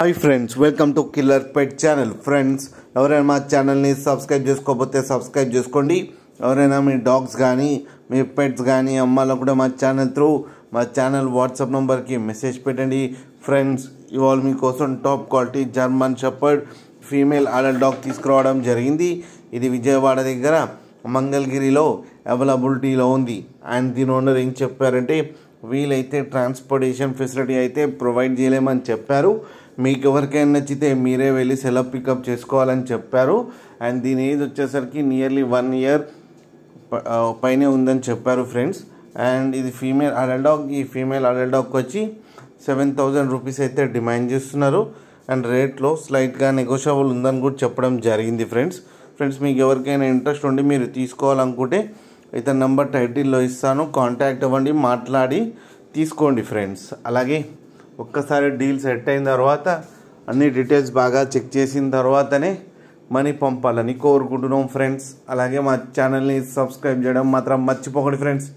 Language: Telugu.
Hi friends, welcome to killer pet channel. Friends, ఎవరైనా మా ఛానల్ని సబ్స్క్రైబ్ చేసుకోకపోతే సబ్స్క్రైబ్ చేసుకోండి. ఎవరైనా మీ డాగ్స్ కానీ మీ పెట్స్ కానీ అమ్మాలో కూడా మా ఛానల్ వాట్సాప్ నెంబర్కి మెసేజ్ పెట్టండి. ఫ్రెండ్స్, ఇవాళ మీకోసం top quality German shepherd female adult dog తీసుకురావడం జరిగింది. ఇది విజయవాడ దగ్గర మంగళగిరిలో అవైలబిలిటీలో ఉంది. అండ్ దీని ఓనర్ ఏం చెప్పారంటే, వీలైతే ట్రాన్స్పోర్టేషన్ ఫెసిలిటీ అయితే ప్రొవైడ్ చేయలేమని చెప్పారు. మీకు ఎవరికైనా నచ్చితే మీరే వెళ్ళి సెలవు పికప్ చేసుకోవాలని చెప్పారు. అండ్ దీని ఏజ్ వచ్చేసరికి నియర్లీ 1 year పైనే ఉందని చెప్పారు ఫ్రెండ్స్. అండ్ ఇది ఫీమేల్ అడల్ట్ డాగ్. ఈ ఫీమేల్ అడల్ట్ డాగ్కి వచ్చి 7,000 రూపీస్ అయితే డిమాండ్ చేస్తున్నారు. అండ్ రేట్లో స్లైట్గా నెగోషియబుల్ ఉందని కూడా చెప్పడం జరిగింది ఫ్రెండ్స్. మీకు ఎవరికైనా ఇంట్రెస్ట్ ఉండి మీరు తీసుకోవాలనుకుంటే ఇతని నెంబర్ టైటిల్లో ఇస్తాను, కాంటాక్ట్ అవ్వండి, మాట్లాడి తీసుకోండి ఫ్రెండ్స్. అలాగే ఒక్కసారి డీల్ సెట్ అయిన తర్వాత అన్ని డీటెయిల్స్ బాగా చెక్ చేసిన తర్వాతనే మనీ పంపాలని కోరుకుంటున్నాం ఫ్రెండ్స్. అలాగే మా ఛానల్ని సబ్స్క్రైబ్ చేయడం మాత్రం మర్చిపోకండి ఫ్రెండ్స్.